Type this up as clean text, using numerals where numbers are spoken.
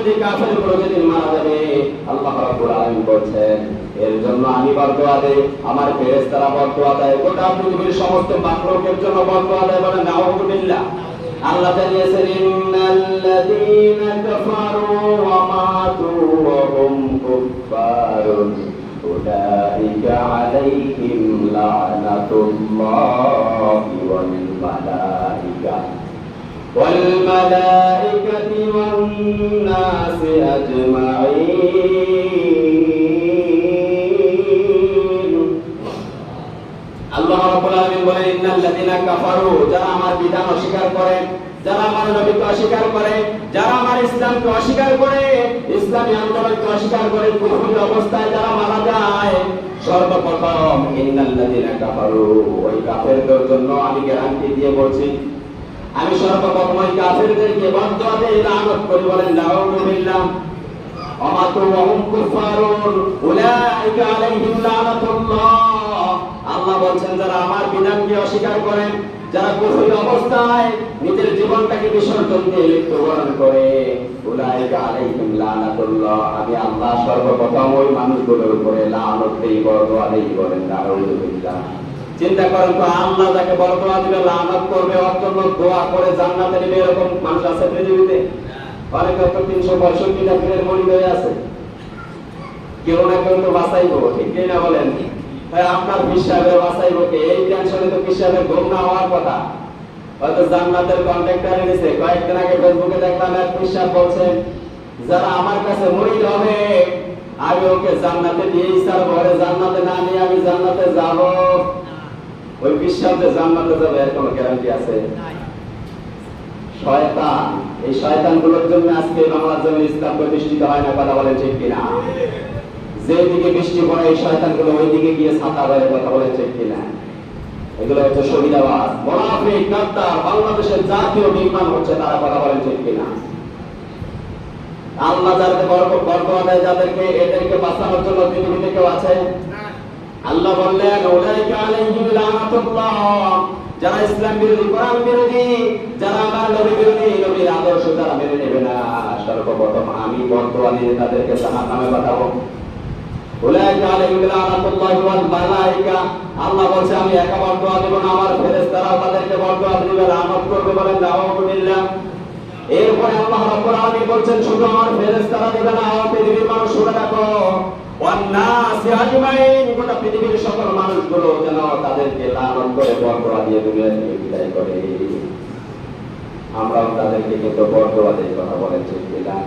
যে কাফেরগুলো যেদিন মারা যাবে আল্লাহ রাব্বুল আলামিন বলছেন এর জন্য আমি বরদোয়া দেই, আমার ফেরেশতারা বরদোয়া দেয়, গোটা পৃথিবীর সমস্ত মাখলুকের জন্য বরদোয়া দেয়। বলেন নাউযুবিল্লাহ। আল্লাহ জানিয়েছেন ইন্নাল্লাযীনা কাফারু ওয়া মাতু ওয়া হুম কুফফারুন উলাইকা আলাইহিম লা'নাতুল্লাহি ওয়াল মালাইকা والملائكة والناس أجمعين আল্লাহ রাব্বুল আলামিন বলেন ইন্নাল্লাযীনা কাফারু, যারা আমার বিধান অস্বীকার করে, যারা আমার নবীকে অস্বীকার করে, যারা আমার ইসলামকে অস্বীকার করে, ইসলামী আন্দোলনকে অস্বীকার করে, কুফরি অবস্থায় যারা মারা যায়, সর্বপ্রথম ইন্নাল্লাযীনা কাফারু, ওই কাফেরদের জন্য আমি গ্যারান্টি দিয়ে বলছি, আমি সর্বপ্রথম ওই কাফেরদেরকে বরদোয়া দেই, লানত করি। বলেন নাউযুবিল্লাহ। আমাতু ওয়া হুম কুফারুন উলাইকা আলাইহিম লানাতুল্লাহ। আল্লাহ বলেন যারা আমার বিধানকে অস্বীকার করে, যারা কুফরি অবস্থায় নিজের জীবনটাকে বিসর্জন দিয়ে মৃত্যুবরণ করে, উলাইকা আলাইহিম লানাতুল্লাহ, আমি আল্লাহ সর্বপ্রথম ওই মানুষগুলোর উপরে লানত দেই, বরদোয়া দেই। বলেন নাউযুবিল্লাহ। চিন্তা করেন তো, আল্লাহ যাকে বরদোয়া দিবে, লানত করবে, ওর জন্য দোয়া করে জান্নাতে নেবে, এরকম মানুষ আছে পৃথিবীতে? অনেকে তো 365টা দিনের মরিদ হয়ে আছে। কেউ না কেউ তো বাঁচাইবো, ঠিক না বলেন? তাই আপনার বিশ্বাসের বাঁচাইবো কে? এই টেনশনে তো বিশ্বাসের ঘুম না হওয়ার কথা। হয়তো জান্নাতের কন্ট্যাক্টর এনেছে। কয়েকদিন আগে ফেসবুকে দেখলাম এক বিশ্বাস বলছেন, যারা আমার কাছে মরিদ হবে আমি ওকে জান্নাতে দিয়েই ছাড়বো, ওরে জান্নাতে না নিয়ে আমি জান্নাতে যাবো। ওই বিশ্বাসে জান্নাতে যাবে এর কোনো গ্যারান্টি আছে? শয়তান, এই শয়তানগুলোর জন্য আজকে বাংলার জন্য ইসলাম প্রতিষ্ঠিত হয় না। কথা বলেন ঠিক কিনা? যেদিকে বৃষ্টি পড়ে এই শয়তানগুলো ওই দিকে গিয়ে ছাতা ধরে। কথা বলেন ঠিক কিনা? এগুলো হচ্ছে শহীদাবাদ, মুনাফিক, গাদ্দার, বাংলাদেশের জাতীয় বিমান হচ্ছে তারা। কথা বলেন ঠিক কিনা? আল্লাহ যাদেরকে বরদোয়া দেয়, যাদেরকে, এদেরকে বাঁচানোর জন্য পৃথিবীতে কেউ আছে? আল্লাহ বললেন উলাইকা আলাইহিম লানাতুল্লাহ, যারা ইসলাম বিরোধী, কোরআন বিরোধী, যারা আমার নবী বিরোধী, নবীর আদর্শ যারা মেনে নেবে না, সর্বপ্রথম আমি বরদোয়া দিয়ে তাদেরকে জাহান্নামে পাঠাবো। উলাইকা আলাইহিম লানাতুল্লাহি ওয়াল মালাইকা, আল্লাহ বলছে আমি একা বরদোয়া দেব না, আমার ফেরেশতারাও তাদেরকে বরদোয়া দিবে, লানত করবে। বলেন নাউযুবিল্লাহ। এরপরে আল্লাহ রাব্বুল আলামিন বলছেন শুধু আমার ফেরেশতারা দিবে না, পৃথিবীর মানুষ শুনে রাখো, ওয়ান্নাসি আজমাইন, গোটা পৃথিবীর সকল মানুষগুলো যেন তাদেরকে লানত করে বরদোয়া দিয়ে দুনিয়া থেকে বিদায় করে। আমরাও তাদেরকে কিন্তু বরদোয়া দেই। কথা বলেন ঠিক কিনা?